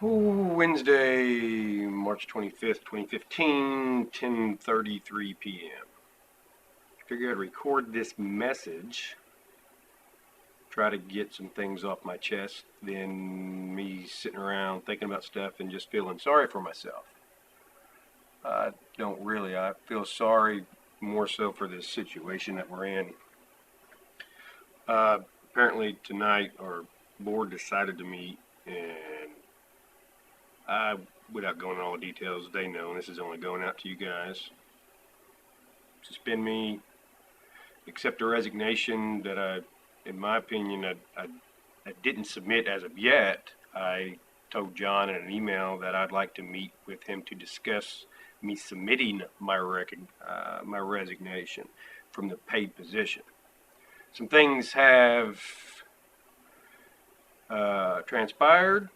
Wednesday, March 25th, 2015, 10:33 p.m. Figured I'd record this message, try to get some things off my chest, than me sitting around thinking about stuff and just feeling sorry for myself. I don't really. I feel sorry more so for this situation that we're in. Apparently tonight our board decided to meet, and without going into all the details, they know, and this is only going out to you guys, suspend me, accept a resignation that in my opinion, I didn't submit as of yet. I told John in an email that I'd like to meet with him to discuss me submitting my resignation from the paid position. Some things have transpired.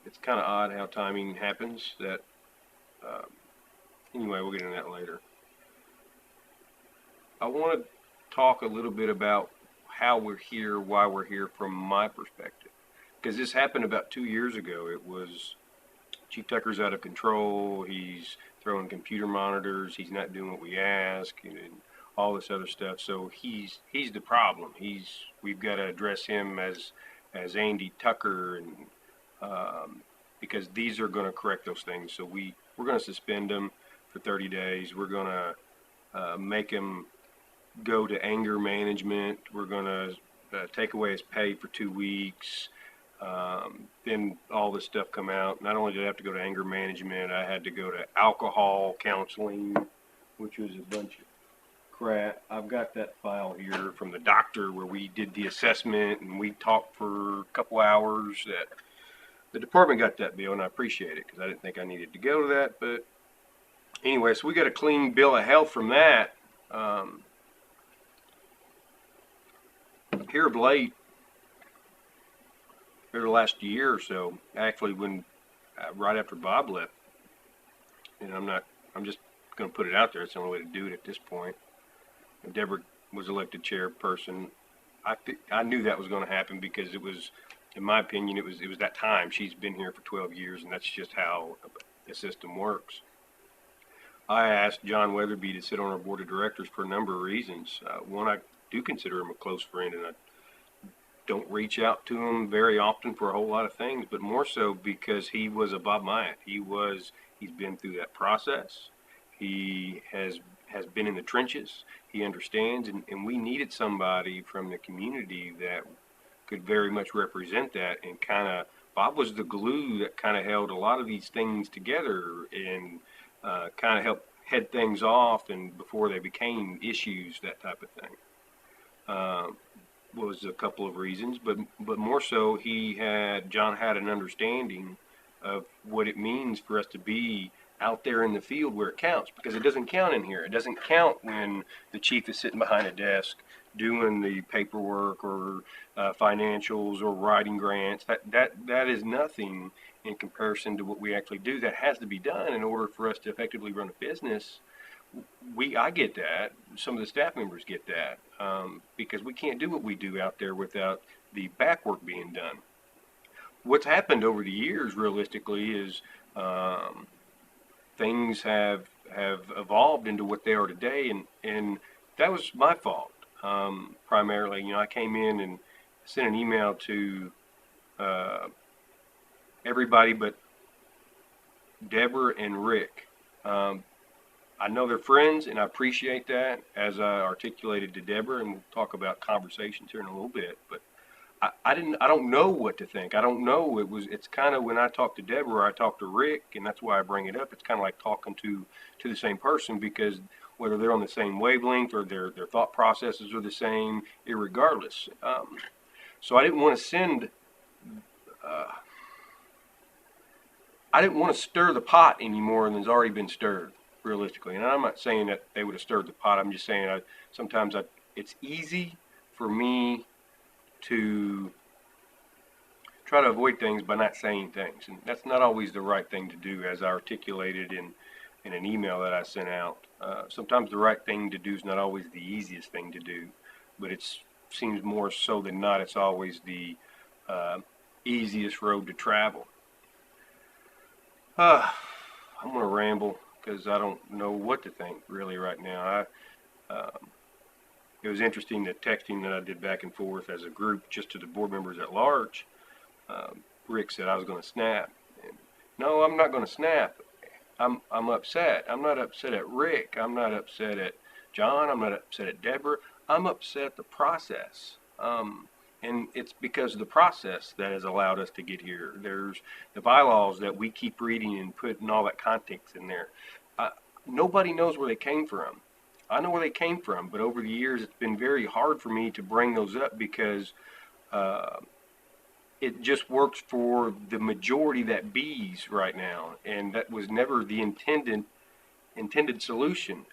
It's kind of odd how timing happens. Uh, anyway, we'll get into that later. I want to talk a little bit about how we're here, why we're here from my perspective. Because this happened about 2 years ago. It was Chief Tucker's out of control. He's throwing computer monitors. He's not doing what we ask, and all this other stuff. So he's the problem. We've got to address him as Andy Tucker, and because these are going to correct those things. So we're going to suspend him for 30 days. We're going to make him go to anger management. We're going to take away his pay for 2 weeks. Then all this stuff come out. Not only did I have to go to anger management, I had to go to alcohol counseling, which was a bunch of crap. I've got that file here from the doctor where we did the assessment and we talked for a couple hours. That the department got that bill, and I appreciate it because I didn't think I needed to go to that. But anyway, so we got a clean bill of health from that. Here of late, over the last year or so, actually, when right after Bob left, and I'm just going to put it out there. It's the only way to do it at this point. And Deborah was elected chairperson. I knew that was going to happen because it was, in my opinion, it was that time. She's been here for 12 years, and that's just how the system works. I asked John Weatherby to sit on our board of directors for a number of reasons. One, I do consider him a close friend, and I don't reach out to him very often for a whole lot of things, but more so because he was a Bob Myatt. He's been through that process. He has been in the trenches. He understands, and we needed somebody from the community that could very much represent that, and Bob was the glue that kind of held a lot of these things together, and kind of helped head things off and before they became issues, that type of thing. Was a couple of reasons, but more so, John had an understanding of what it means for us to be out there in the field where it counts, because it doesn't count in here. It doesn't count when the chief is sitting behind a desk doing the paperwork or financials or writing grants. That is nothing in comparison to what we actually do. That has to be done in order for us to effectively run a business. I get that. Some of the staff members get that, because we can't do what we do out there without the back work being done. What's happened over the years, realistically, is things have evolved into what they are today, and that was my fault, primarily. I came in and sent an email to everybody but Deborah and Rick. I know they're friends, and I appreciate that, as I articulated to Deborah, and we'll talk about conversations here in a little bit. But I don't know what to think. I don't know. It's kind of, when I talk to Deborah, I talk to Rick, and that's why I bring it up. It's kind of like talking to the same person, because whether they're on the same wavelength or their thought processes are the same, irregardless. So I didn't want to stir the pot any more than has already been stirred, realistically. And I'm not saying that they would have stirred the pot. I'm just saying sometimes it's easy for me to try to avoid things by not saying things, and that's not always the right thing to do, as I articulated in an email that I sent out. Sometimes the right thing to do is not always the easiest thing to do, but it seems more so than not it's always the easiest road to travel. I'm going to ramble because I don't know what to think really right now. It was interesting the texting that I did back and forth as a group just to the board members at large. Rick said I was going to snap. And, no, I'm not going to snap. I'm upset. I'm not upset at Rick. I'm not upset at John. I'm not upset at Deborah. I'm upset at the process. And it's because of the process that has allowed us to get here. There's the bylaws that we keep reading and putting all that context in there. Nobody knows where they came from. I know where they came from, but over the years it's been very hard for me to bring those up because it just works for the majority that bees right now, and that was never the intended solution.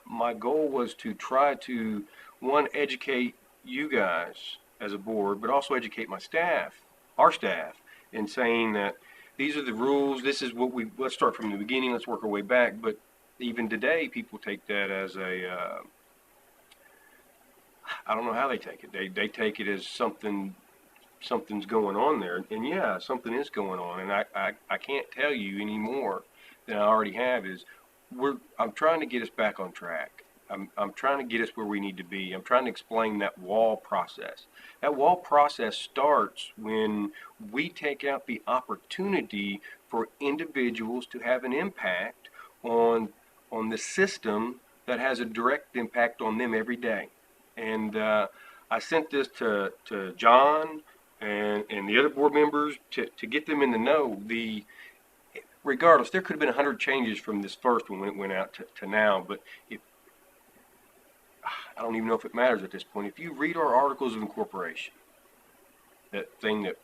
My goal was to try to, one, educate you guys as a board, but also educate my staff, our staff, in saying that these are the rules. This is what let's start from the beginning. Let's work our way back. But even today, people take that as I don't know how they take it. They take it as something's going on there. And yeah, something is going on. And I can't tell you any more than I already have I'm trying to get us back on track. I'm trying to get us where we need to be. I'm trying to explain that wall process. That wall process starts when we take out the opportunity for individuals to have an impact on the system that has a direct impact on them every day. And I sent this to John and the other board members to get them in the know. Regardless, there could have been 100 changes from this first one when it went out to now, but I don't even know if it matters at this point. If you read our articles of incorporation, that thing that,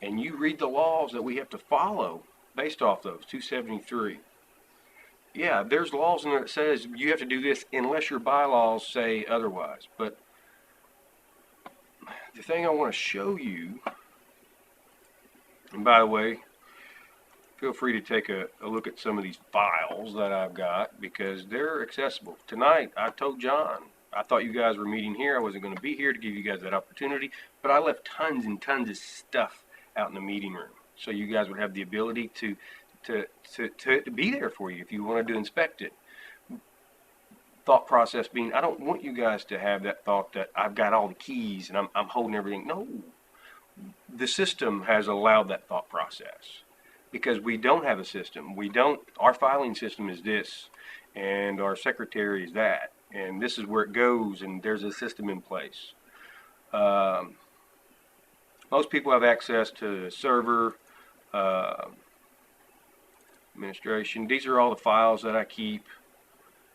and you read the laws that we have to follow based off those, 273. Yeah, there's laws in there that says you have to do this unless your bylaws say otherwise. But the thing I want to show you, and by the way, feel free to take a look at some of these files that I've got because they're accessible. Tonight, I told John, I thought you guys were meeting here. I wasn't going to be here to give you guys that opportunity, but I left tons and tons of stuff out in the meeting room so you guys would have the ability to be there for you if you wanted to inspect it. Thought process being, I don't want you guys to have that thought that I've got all the keys and I'm holding everything. No, the system has allowed that thought process. Because we don't have a system. Our filing system is this, and our secretary is that, and this is where it goes, and there's a system in place. Most people have access to the server, administration. These are all the files that I keep,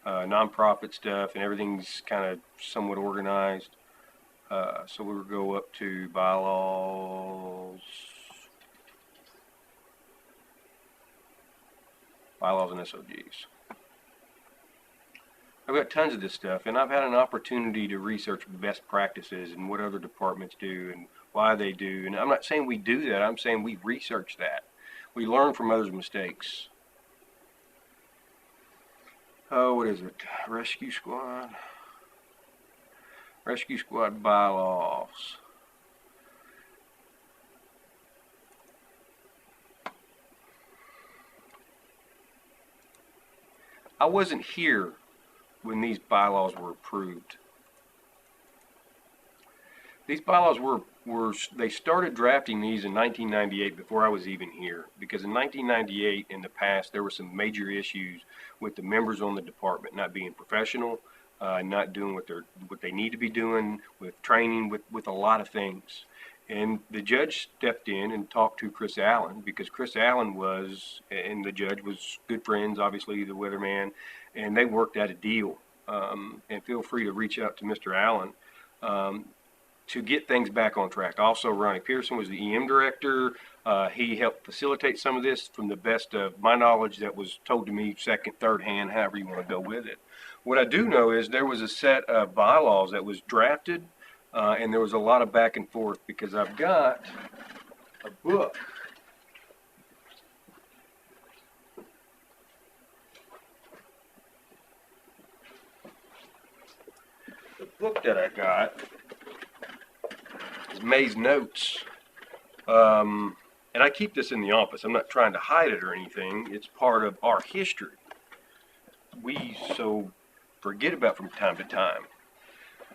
nonprofit stuff, and everything's kind of somewhat organized. So we'll go up to bylaws. Bylaws and SOGs. I've got tons of this stuff, and I've had an opportunity to research best practices and what other departments do and why they do. And I'm not saying we do that. I'm saying we research that. We learn from others' mistakes. Oh, what is it? Rescue Squad. Rescue Squad bylaws. I wasn't here when these bylaws were approved. These bylaws they started drafting these in 1998 before I was even here, because in 1998 in the past there were some major issues with the members on the department not being professional, not doing what they need to be doing, with training, with a lot of things. And the judge stepped in and talked to Chris Allen, because Chris Allen and the judge was good friends, obviously, the weatherman, and they worked out a deal. And feel free to reach out to Mr. Allen to get things back on track. Also, Ronnie Pearson was the EM director. He helped facilitate some of this from the best of my knowledge that was told to me second, third hand, however you want to go with it. What I do know is there was a set of bylaws that was drafted, and there was a lot of back and forth, because I've got a book. The book that I got is May's Notes And I keep this in the office. I'm not trying to hide it or anything. It's part of our history. We so forget about from time to time.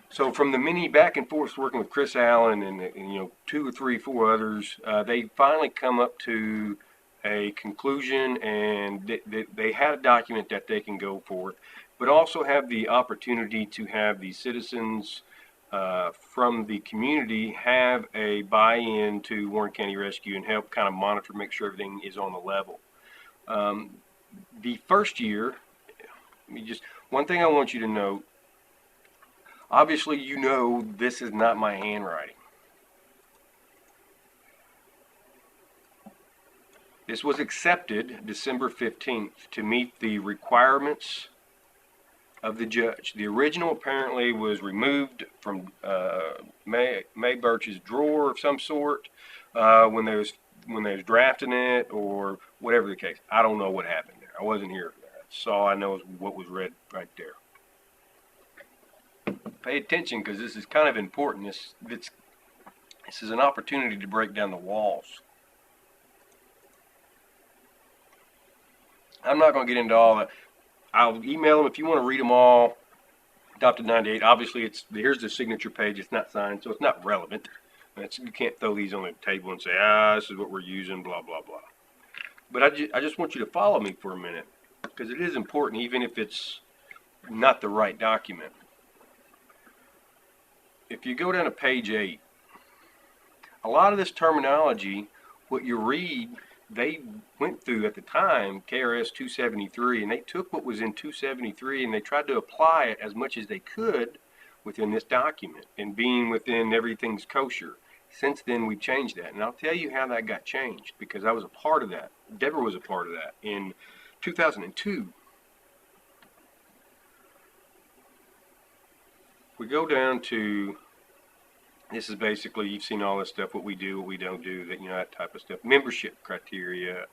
So from the many back and forths working with Chris Allen and 2 or 3, 4 others, they finally come up to a conclusion, and they had a document that they can go forth, but also have the opportunity to have the citizens from the community have a buy-in to Warren County Rescue and help kind of monitor, make sure everything is on the level. The first year, one thing I want you to know, obviously this is not my handwriting. This was accepted December 15th to meet the requirements of the judge. The original apparently was removed from May Birch's drawer of some sort when they was drafting it, or whatever the case. I don't know what happened there. I wasn't here for that. That's all I know is what was read right there. Pay attention, because this is kind of important. This is an opportunity to break down the walls. I'm not going to get into all that. I'll email them if you want to read them all. Adopted 98. Obviously, here's the signature page. It's not signed, so it's not relevant. You can't throw these on the table and say, this is what we're using, blah, blah, blah. But I just want you to follow me for a minute, because it is important, even if it's not the right document. If you go down to page 8, a lot of this terminology, what you read, they went through at the time KRS 273, and they took what was in 273 and they tried to apply it as much as they could within this document, and being within everything's kosher. Since then, we've changed that, and I'll tell you how that got changed, because I was a part of that. Deborah was a part of that in 2002. We go down to, this is basically, you've seen all this stuff, what we do, what we don't do, that type of stuff. Membership criteria,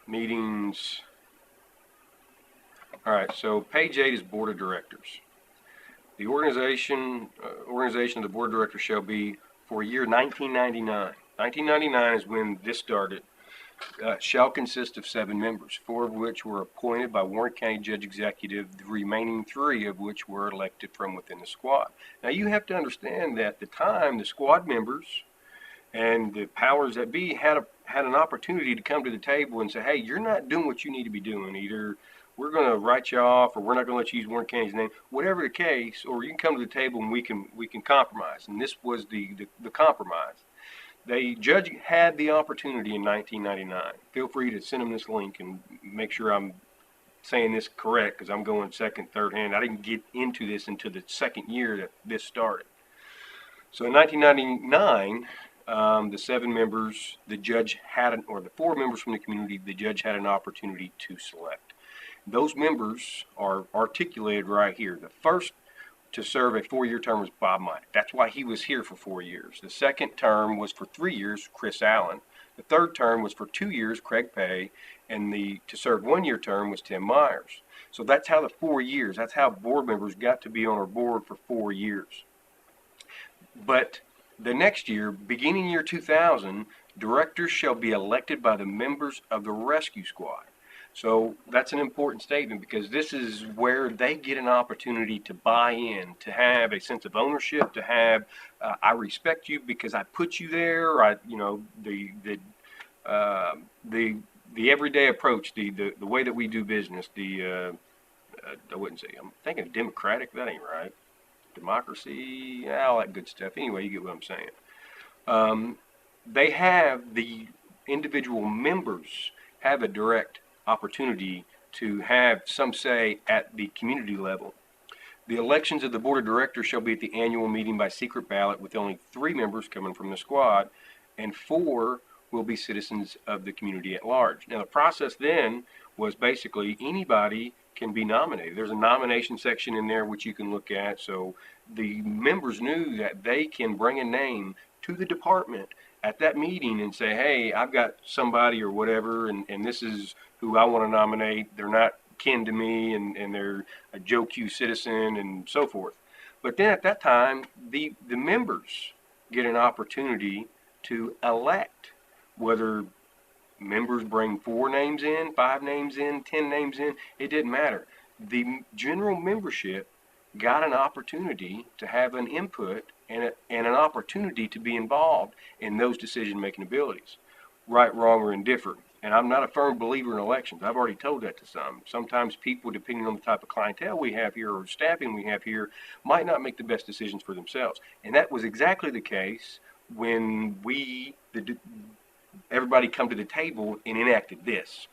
meetings. All right, so page 8 is Board of Directors. The organization of the Board of Directors shall be for year 1999. 1999 is when this started. Shall consist of 7 members, 4 of which were appointed by Warren County Judge Executive, the remaining 3 of which were elected from within the squad. Now you have to understand that at the time, the squad members and the powers that be had an opportunity to come to the table and say, hey, you're not doing what you need to be doing. Either we're going to write you off, or we're not going to let you use Warren County's name, whatever the case, or you can come to the table and we can compromise. And this was the compromise. The judge had the opportunity in 1999. Feel free to send him this link and make sure I'm saying this correct, because I'm going second, third hand. I didn't get into this until the second year that this started. So in 1999, the 7 members, the judge had, or the 4 members from the community, the judge had an opportunity to select. Those members are articulated right here. The first to serve a 4-year term was Bob Mike. That's why he was here for 4 years. The second term was for 3 years, Chris Allen. The third term was for 2 years, Craig Pay. And to serve 1-year term was Tim Myers. So that's how the 4 years, that's how board members got to be on our board for 4 years. But the next year, beginning year 2000, directors shall be elected by the members of the rescue squad. So that's an important statement, because this is where they get an opportunity to buy in, to have a sense of ownership, to have, I respect you because I put you there. The everyday approach, the way that we do business, I wouldn't say, I'm thinking democratic, that ain't right. Democracy, all that good stuff. Anyway, you get what I'm saying. They have, the individual members have a direct opportunity to have some say at the community level. The elections of the board of directors shall be at the annual meeting by secret ballot, with only 3 members coming from the squad, and 4 will be citizens of the community at large. Now the process then was basically anybody can be nominated. There's a nomination section in there which you can look at, so the members knew that they can bring a name to the department at that meeting and say, hey, I've got somebody or whatever, and this is who I want to nominate. They're not kin to me, and they're a Joe Q citizen, and so forth. But then at that time, the members get an opportunity to elect, whether members bring 4 names in, 5 names in, 10 names in, it didn't matter. The general membership got an opportunity to have an input and an opportunity to be involved in those decision-making abilities, right, wrong, or indifferent. And I'm not a firm believer in elections. I've already told that to some. Sometimes people, depending on the type of clientele we have here or staffing we have here, might not make the best decisions for themselves. And that was exactly the case when everybody come to the table and enacted this.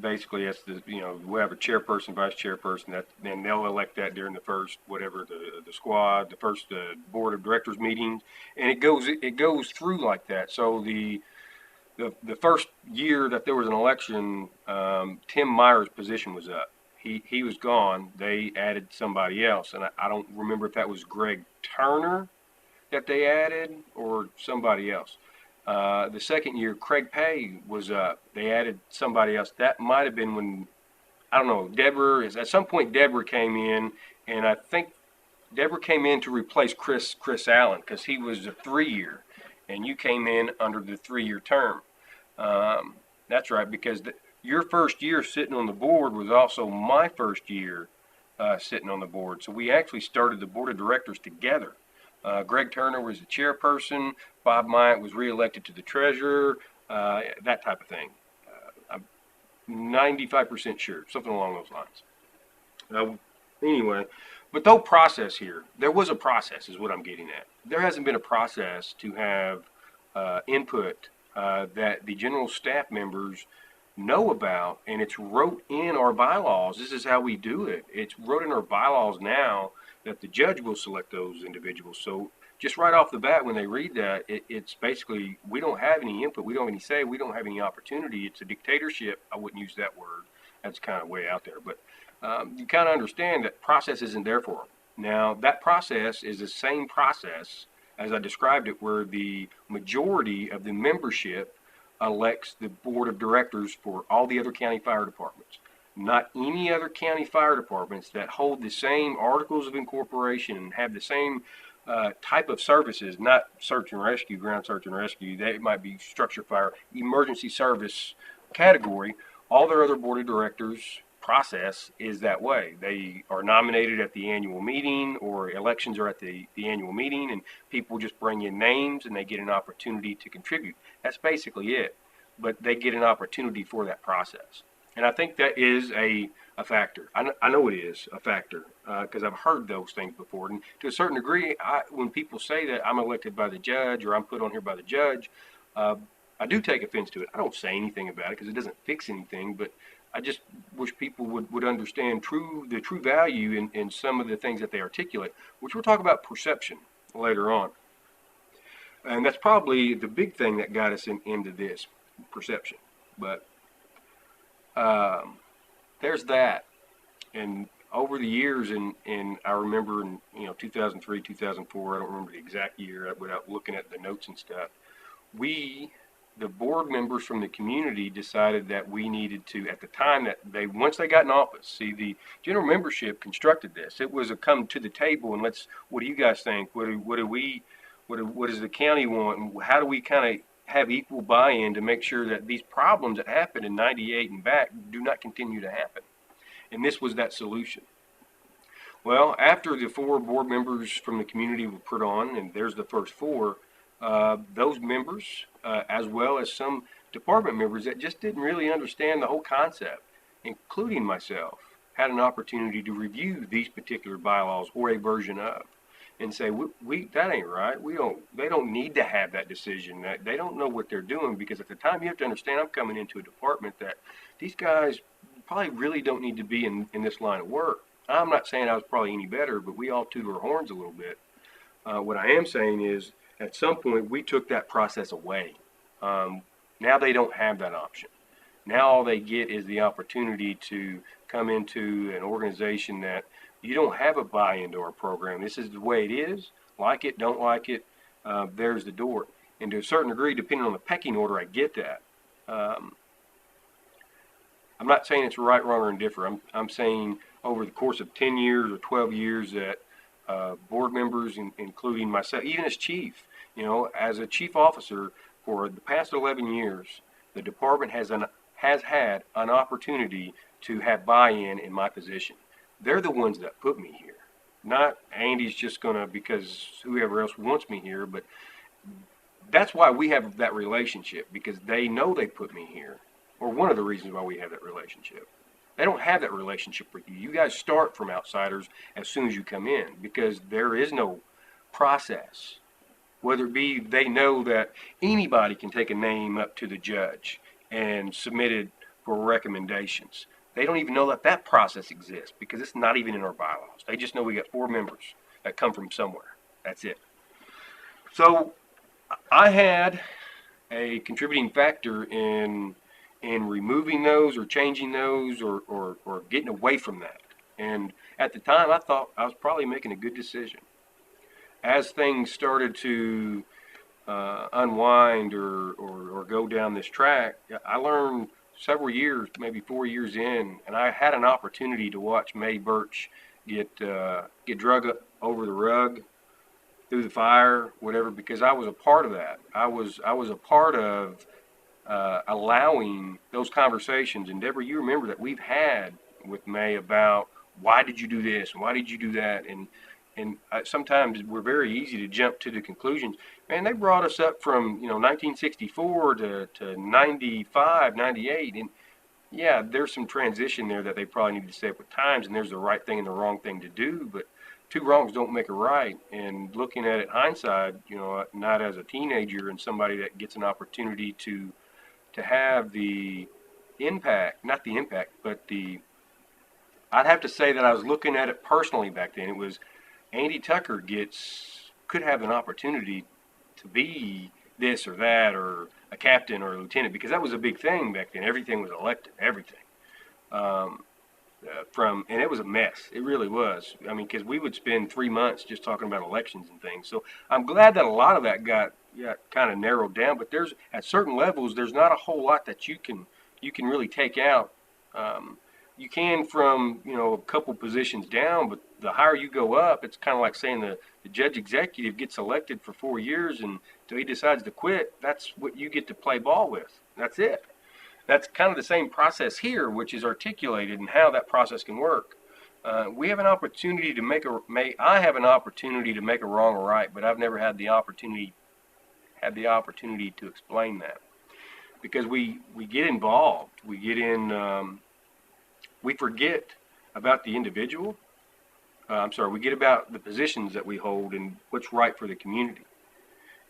Basically, that's we have a chairperson, vice chairperson, then they'll elect that during the first the squad, the first board of directors meetings, and it goes through like that. So the first year that there was an election, Tim Meyer's position was up. He was gone. They added somebody else, and I don't remember if that was Greg Turner that they added or somebody else. The second year, Craig Pay was up. They added somebody else. That might have been when, I don't know, at some point Deborah came in, and I think Deborah came in to replace Chris Allen because he was a 3-year, and you came in under the 3-year term. That's right, because your first year sitting on the board was also my first year sitting on the board. So we actually started the board of directors together. Greg Turner was the chairperson. Bob Myatt was reelected to the treasurer, that type of thing. I'm 95% sure, something along those lines. Anyway, but though process here, there was a process is what I'm getting at. There hasn't been a process to have input that the general staff members know about, and it's wrote in our bylaws. This is how we do it. It's wrote in our bylaws now that the judge will select those individuals. So just right off the bat, when they read that, it's basically, we don't have any input, we don't have any say, we don't have any opportunity. It's a dictatorship. I wouldn't use that word. That's kind of way out there. But you kind of understand that process isn't there for them. Now, that process is the same process as I described it, where the majority of the membership elects the board of directors for all the other county fire departments. Not any other county fire departments that hold the same articles of incorporation and have the same type of services, not search and rescue, ground search and rescue. They might be structure fire, emergency service category. All their other board of directors process is that way. They are nominated at the annual meeting, or elections are at the annual meeting, and people just bring in names and they get an opportunity to contribute. That's basically it. But they get an opportunity for that process. And I think that is a factor. I know it is a factor because I've heard those things before. And to a certain degree, when people say that I'm elected by the judge or I'm put on here by the judge, I do take offense to it. I don't say anything about it because it doesn't fix anything, but I just wish people would understand the true value in some of the things that they articulate, which we'll talk about perception later on. And that's probably the big thing that got us into this, perception. But there's that. And over the years, and I remember in 2003, 2004, I don't remember the exact year without looking at the notes and stuff, the board members from the community decided that we needed to, at the time that once they got in office, see, the general membership constructed this. It was a come to the table and what do you guys think? What does the county want? And how do we kind of have equal buy-in to make sure that these problems that happened in '98 and back do not continue to happen? And this was that solution. Well, after the 4 board members from the community were put on, and there's the first 4, those members, as well as some department members that just didn't really understand the whole concept, including myself, had an opportunity to review these particular bylaws or a version of, and say, that ain't right. They don't need to have that decision. They don't know what they're doing, because at the time, you have to understand, I'm coming into a department that these guys probably really don't need to be in this line of work. I'm not saying I was probably any better, but we all toot our horns a little bit. What I am saying is, at some point, we took that process away. Now they don't have that option. Now all they get is the opportunity to come into an organization that you don't have a buy-in to our program. This is the way it is. Like it, don't like it, there's the door. And to a certain degree, depending on the pecking order, I get that. I'm not saying it's right, wrong, or indifferent. I'm saying over the course of 10 years or 12 years that board members, including myself, even as chief, as a chief officer for the past 11 years, the department has had an opportunity to have buy-in in my position. They're the ones that put me here. Not Andy's just gonna because whoever else wants me here, but that's why we have that relationship, because they know they put me here, or one of the reasons why we have that relationship. They don't have that relationship with you. You guys start from outsiders as soon as you come in, because there is no process. Whether it be they know that anybody can take a name up to the judge and submit it for recommendations. They don't even know that that process exists because it's not even in our bylaws. They just know we got 4 members that come from somewhere. That's it. So I had a contributing factor in removing those or changing those or getting away from that. And at the time, I thought I was probably making a good decision. As things started to unwind or go down this track, I learned several years, maybe 4 years in, and I had an opportunity to watch May Birch get drug over the rug, through the fire, whatever, because I was a part of that. I was a part of allowing those conversations. And Deborah, you remember that we've had with May about why did you do this and why did you do that, and sometimes we're very easy to jump to the conclusions. Man, they brought us up from 1964 to 95, 98, and yeah, there's some transition there that they probably need to stay up with times, and there's the right thing and the wrong thing to do, but two wrongs don't make a right. And looking at it hindsight, not as a teenager and somebody that gets an opportunity to have the impact, not the impact, but I'd have to say that I was looking at it personally back then. It was Andy Tucker could have an opportunity to be this or that, or a captain or a lieutenant, because that was a big thing back then. Everything was elected, everything. And it was a mess. It really was. I mean, because we would spend 3 months just talking about elections and things. So I'm glad that a lot of that got kind of narrowed down. But there's, at certain levels, there's not a whole lot that you can really take out. You can from a couple positions down, but the higher you go up, it's kind of like saying the judge executive gets elected for 4 years and until he decides to quit. That's what you get to play ball with. That's it. That's kind of the same process here, which is articulated and how that process can work. We have an opportunity to I have an opportunity to make a wrong or right, but I've never had the opportunity to explain that, because we get involved. We get in. We forget about the individual. We get about the positions that we hold and what's right for the community.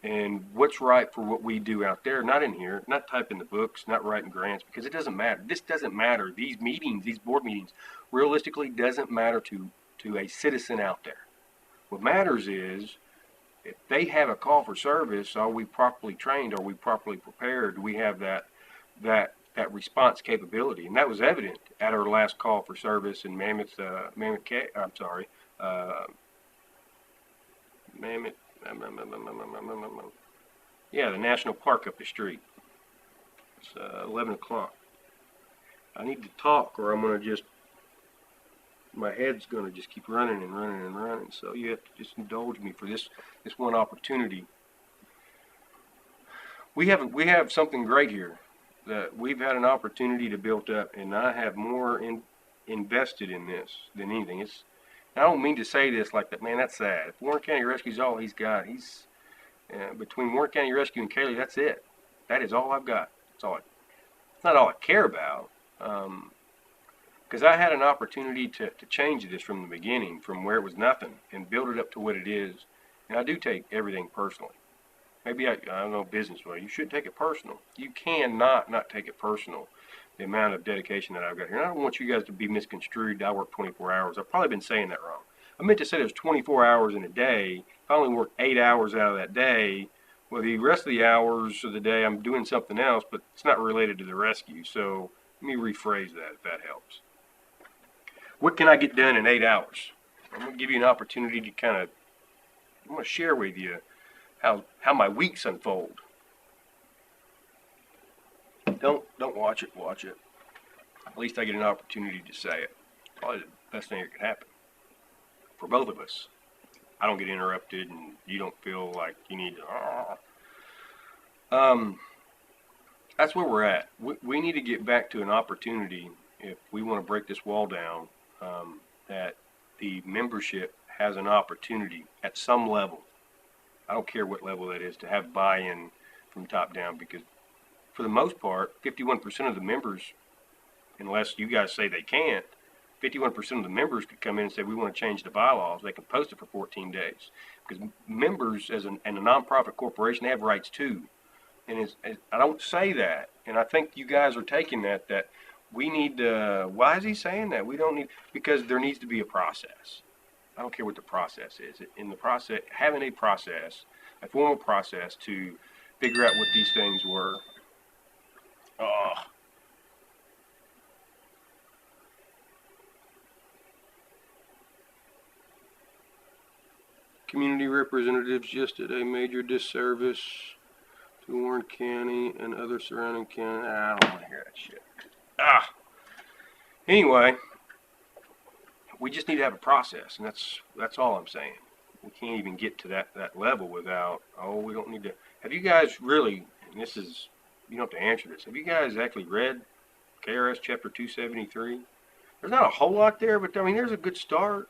And what's right for what we do out there, not in here, not typing the books, not writing grants, because it doesn't matter. This doesn't matter. These meetings, these board meetings, realistically doesn't matter to a citizen out there. What matters is if they have a call for service, are we properly trained? Are we properly prepared? Do we have that response capability? And that was evident at our last call for service in Mammoth, the national park up the street. It's 11 o'clock. I need to talk or I'm going to my head's going to just keep running and running and running. So you have to just indulge me for this one opportunity. We have something great here that we've had an opportunity to build up, and I have more invested in this than anything. I don't mean to say this like that, man, that's sad. If Warren County Rescue's all he's got, between Warren County Rescue and Kaylee, that's it. That is all I've got. It's not all I care about. Because I had an opportunity to change this from the beginning, from where it was nothing, and build it up to what it is. And I do take everything personally. Maybe I don't know business way. You shouldn't take it personal. You cannot take it personal. The amount of dedication that I've got here. And I don't want you guys to be misconstrued. I work 24 hours. I've probably been saying that wrong. I meant to say there's 24 hours in a day. If I only work 8 hours out of that day, well, the rest of the hours of the day I'm doing something else, but it's not related to the rescue. So let me rephrase that if that helps. What can I get done in 8 hours? I'm going to give you an opportunity to I'm going to share with you how my weeks unfold. Don't watch it. At least I get an opportunity to say it. Probably the best thing that could happen for both of us. I don't get interrupted, and you don't feel like you need to. That's where we're at. We need to get back to an opportunity if we want to break this wall down. That the membership has an opportunity at some level. I don't care what level that is, to have buy-in from top down, because for the most part, 51% of the members, unless you guys say they can't, 51% of the members could come in and say, we want to change the bylaws. They can post it for 14 days. Because members, and a nonprofit corporation, they have rights too. And I don't say that. And I think you guys are taking that we need to, why is he saying that? We don't need, because there needs to be a process. I don't care what the process is. In the process, having a process, a formal process to figure out what these things were. Community representatives just did a major disservice to Warren County and other surrounding counties. I don't want to hear that shit. Anyway, we just need to have a process, and that's all I'm saying. We can't even get to that level without, we don't need to. Have you guys really, and this is, you don't have to answer this, have you guys actually read KRS chapter 273? There's not a whole lot there, but I mean, there's a good start.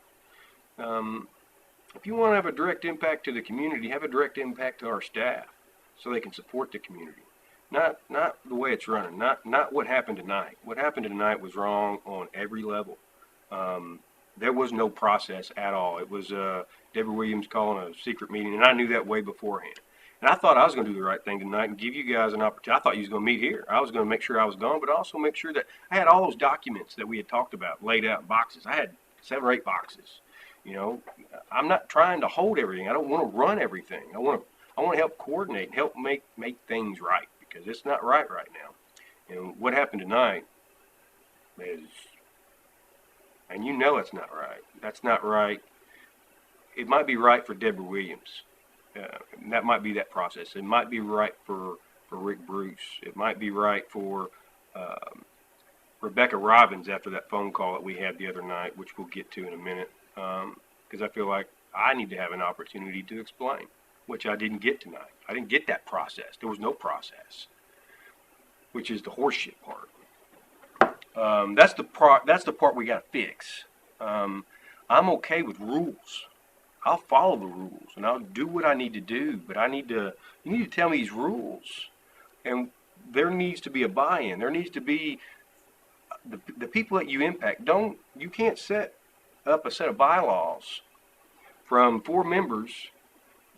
If you want to have a direct impact to the community, have a direct impact to our staff so they can support the community. Not the way it's running, not what happened tonight. What happened tonight was wrong on every level. There was no process at all. It was Deborah Williams calling a secret meeting, and I knew that way beforehand. And I thought I was going to do the right thing tonight and give you guys an opportunity. I thought you was going to meet here. I was going to make sure I was gone, but also make sure that I had all those documents that we had talked about laid out in boxes. I had 7 or 8 boxes. You know, I'm not trying to hold everything. I don't want to run everything. I want to help coordinate and help make things right, because it's not right now. And what happened tonight is, and you know it's not right. That's not right. It might be right for Deborah Williams. That might be that process. It might be right for Rick Bruce. It might be right for Rebecca Robbins after that phone call that we had the other night, which we'll get to in a minute. Because I feel like I need to have an opportunity to explain, which I didn't get tonight. I didn't get that process. There was no process, which is the horseshit part. That's the part we got to fix. I'm okay with rules. I'll follow the rules and I'll do what I need to do, but you need to tell me these rules, and there needs to be a buy-in. There needs to be the people that you impact. You can't set up a set of bylaws from 4 members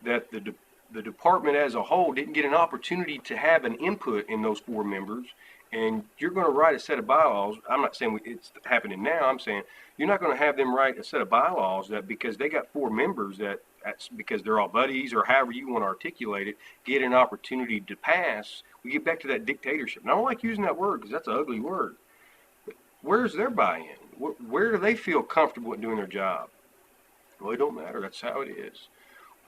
that the department as a whole didn't get an opportunity to have an input in those 4 members, and you're going to write a set of bylaws. I'm not saying it's happening now. I'm saying you're not going to have them write a set of bylaws that because they got 4 members that's because they're all buddies or however you want to articulate it, get an opportunity to pass. We get back to that dictatorship. And I don't like using that word because that's an ugly word. But where's their buy-in? Where do they feel comfortable in doing their job? Well, it don't matter. That's how it is.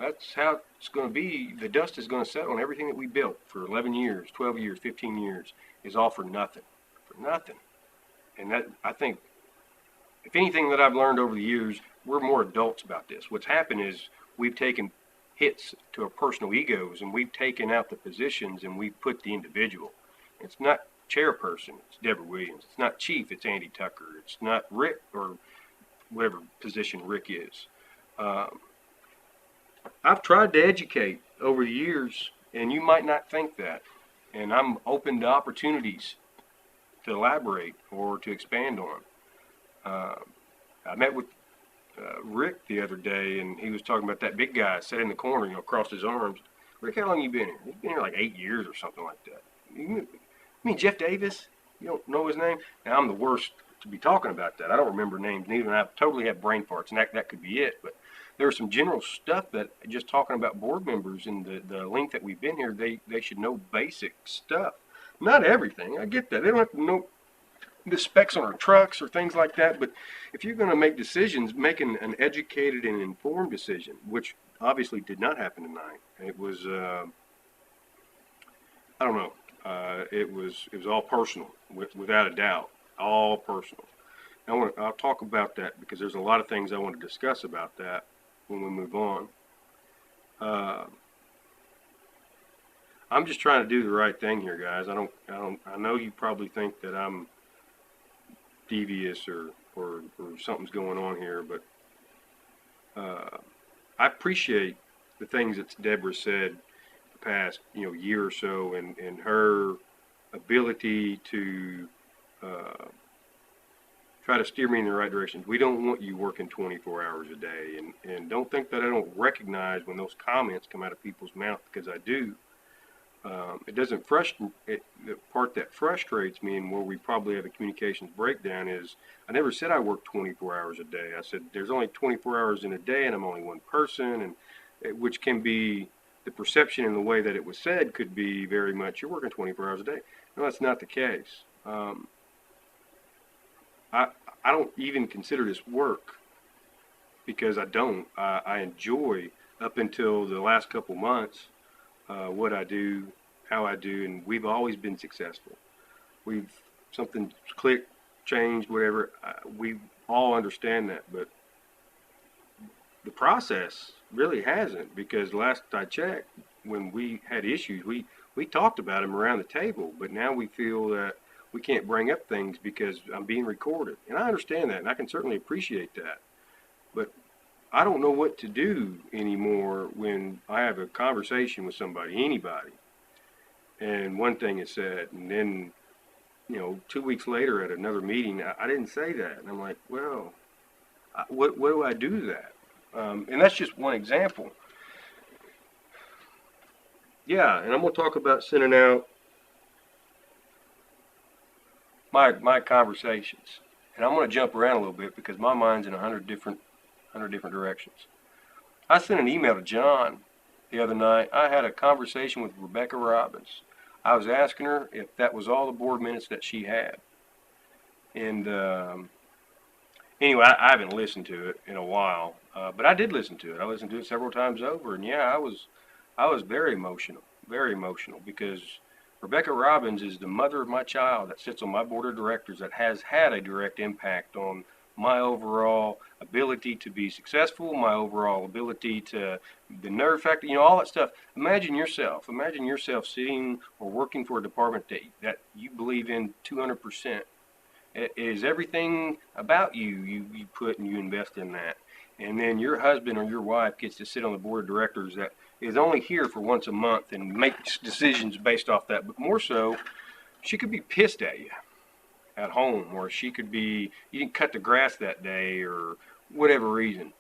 That's how it's going to be. The dust is going to settle on everything that we built for 11 years, 12 years, 15 years is all for nothing. For nothing. And that, I think, if anything that I've learned over the years, we're more adults about this. What's happened is we've taken hits to our personal egos, and we've taken out the positions, and we've put the individual. It's not chairperson, it's Deborah Williams. It's not chief, it's Andy Tucker. It's not Rick, or whatever position Rick is. I've tried to educate over the years, and you might not think that. And I'm open to opportunities to elaborate or to expand on. I met with Rick the other day, and he was talking about that big guy sat in the corner, crossed his arms. Rick, how long you been here? He's been here like 8 years or something like that. You mean Jeff Davis? You don't know his name? Now, I'm the worst to be talking about that. I don't remember names neither, and I totally have brain farts, and that could be it. But there's some general stuff that, just talking about board members and the length that we've been here, they should know basic stuff. Not everything. I get that. They don't have to know the specs on our trucks or things like that, but if you're going to make decisions, make an educated and informed decision, which obviously did not happen tonight. It was, I don't know, it was all personal, without a doubt. all personal. I'll talk about that because there's a lot of things I want to discuss about that when we move on. I'm just trying to do the right thing here, guys. I know you probably think that I'm devious or something's going on here, but I appreciate the things that Deborah said the past year or so, and her ability to try to steer me in the right direction. We don't want you working 24 hours a day, and don't think that I don't recognize when those comments come out of people's mouth, because I do. It doesn't frustrate. The part that frustrates me, and where we probably have a communications breakdown, is I never said I work 24 hours a day. I said there's only 24 hours in a day, and I'm only one person, and which can be the perception and the way that it was said could be very much you're working 24 hours a day. No, that's not the case. I don't even consider this work, because I don't. I enjoy, up until the last couple months, what I do, how I do, and we've always been successful. Something clicked, changed, whatever. We all understand that, but the process really hasn't, because last I checked, when we had issues, we talked about them around the table, but now we feel that we can't bring up things because I'm being recorded. And I understand that, and I can certainly appreciate that. But I don't know what to do anymore when I have a conversation with somebody, anybody, and one thing is said, and then 2 weeks later at another meeting, I didn't say that, and I'm like, well, what do I do to that? And that's just one example. Yeah, and I'm going to talk about sending out my conversations, and I'm going to jump around a little bit because my mind's in 100 different directions. I sent an email to John the other night. I had a conversation with Rebecca Robbins. I was asking her if that was all the board minutes that she had. And anyway, I haven't listened to it in a while, but I did listen to it. I listened to it several times over, and yeah, I was very emotional, because Rebecca Robbins is the mother of my child that sits on my board of directors, that has had a direct impact on my overall ability to be successful, my overall ability to, the nerve factor, all that stuff. Imagine yourself sitting or working for a department that you believe in 200%. It is everything about you put and you invest in that. And then your husband or your wife gets to sit on the board of directors that is only here for once a month and makes decisions based off that. But more so, she could be pissed at you at home, or she could be, you didn't cut the grass that day, or whatever reason.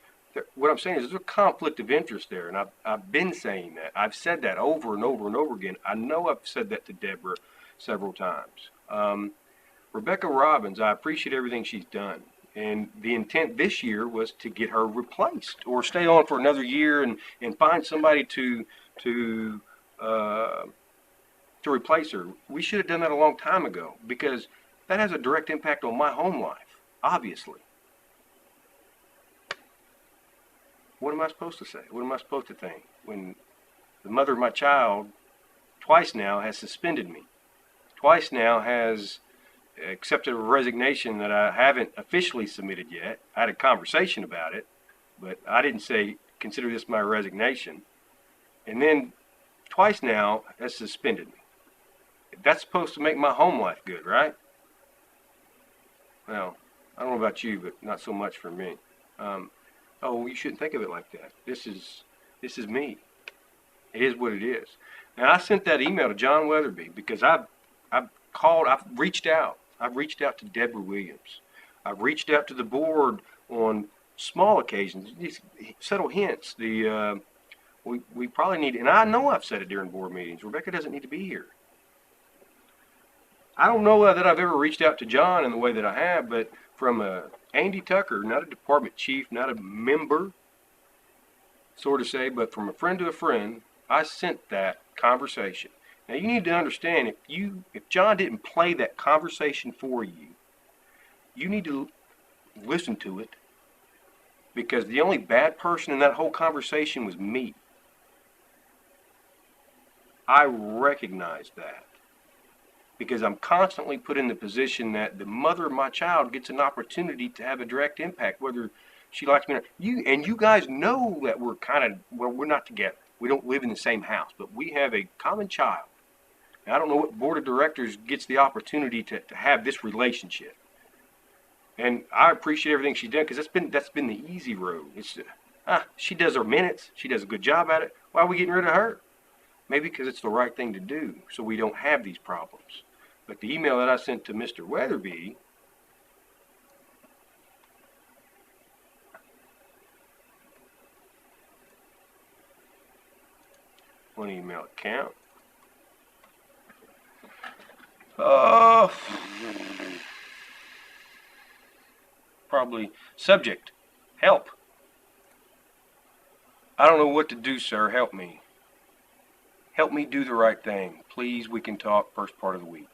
What I'm saying is there's a conflict of interest there, and I've been saying that. I've said that over and over and over again. I know I've said that to Deborah several times. Rebecca Robbins, I appreciate everything she's done. And the intent this year was to get her replaced, or stay on for another year and find somebody to replace her. We should have done that a long time ago, because that has a direct impact on my home life, obviously. What am I supposed to say? What am I supposed to think when the mother of my child twice now has suspended me, twice now has accepted a resignation that I haven't officially submitted yet? I had a conversation about it, but I didn't say, consider this my resignation. And then twice now has suspended me. That's supposed to make my home life good, right? Well, I don't know about you, but not so much for me. Oh, you shouldn't think of it like that. This is me. It is what it is. Now, I sent that email to John Weatherby because I've reached out. I've reached out to Deborah Williams. I've reached out to the board on small occasions, these subtle hints. We probably need, and I know I've said it during board meetings, Rebecca doesn't need to be here. I don't know that I've ever reached out to John in the way that I have, but from Andy Tucker, not a department chief, not a member, sort of say, but from a friend to a friend, I sent that conversation. Now, you need to understand, if John didn't play that conversation for you, you need to listen to it, because the only bad person in that whole conversation was me. I recognize that. because I'm constantly put in the position that the mother of my child gets an opportunity to have a direct impact, whether she likes me or not. You guys know that we're not together. We don't live in the same house, but we have a common child. And I don't know what board of directors gets the opportunity to have this relationship. And I appreciate everything she's done, because that's been the easy road. She does her minutes. She does a good job at it. Why are we getting rid of her? Maybe because it's the right thing to do, so we don't have these problems. But the email that I sent to Mr. Weatherby, one email account. Probably subject, help. I don't know what to do, sir. Help me. Help me do the right thing. Please, we can talk first part of the week.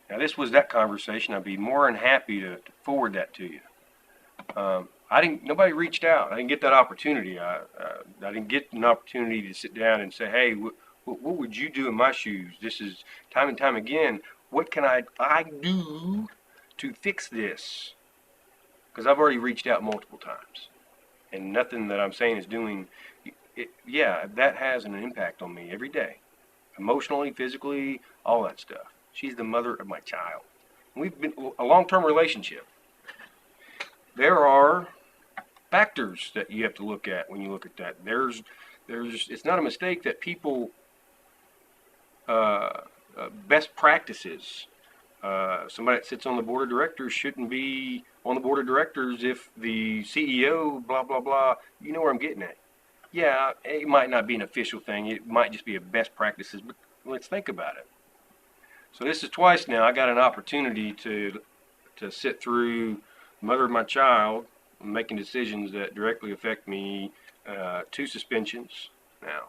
Now, this was that conversation. I'd be more than happy to forward that to you. Nobody reached out. I didn't get that opportunity. I didn't get an opportunity to sit down and say, hey, what would you do in my shoes? This is time and time again. What can I do to fix this? Because I've already reached out multiple times, and nothing that I'm saying is doing it. Yeah, that has an impact on me every day, emotionally, physically, all that stuff. She's the mother of my child. We've been a long-term relationship. There are factors that you have to look at when you look at that. It's not a mistake that people best practices. Somebody that sits on the board of directors shouldn't be on the board of directors if the CEO, blah, blah, blah. You know where I'm getting at. Yeah, it might not be an official thing. It might just be a best practices, but let's think about it. So this is twice now I got an opportunity to sit through the mother of my child making decisions that directly affect me. 2 suspensions now,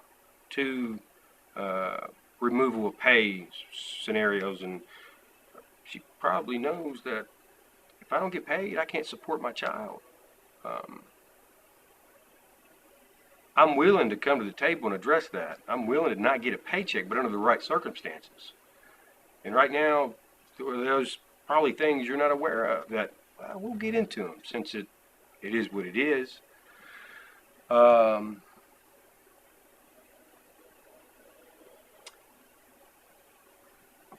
2 removal of pay scenarios, and she probably knows that if I don't get paid, I can't support my child. I'm willing to come to the table and address that. I'm willing to not get a paycheck, but under the right circumstances. And right now, there's probably things you're not aware of that we'll get into them, since it is what it is. I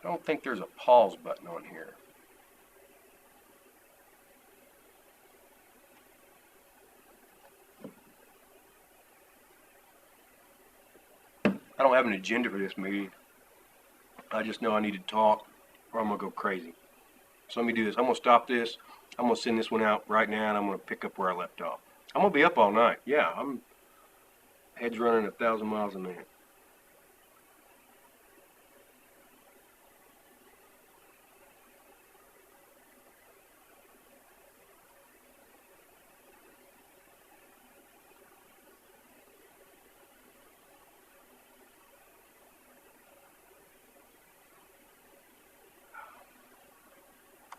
don't think there's a pause button on here. I don't have an agenda for this meeting. I just know I need to talk, or I'm going to go crazy. So let me do this. I'm going to stop this. I'm going to send this one out right now, and I'm going to pick up where I left off. I'm going to be up all night. Yeah, head's running 1,000 miles a minute.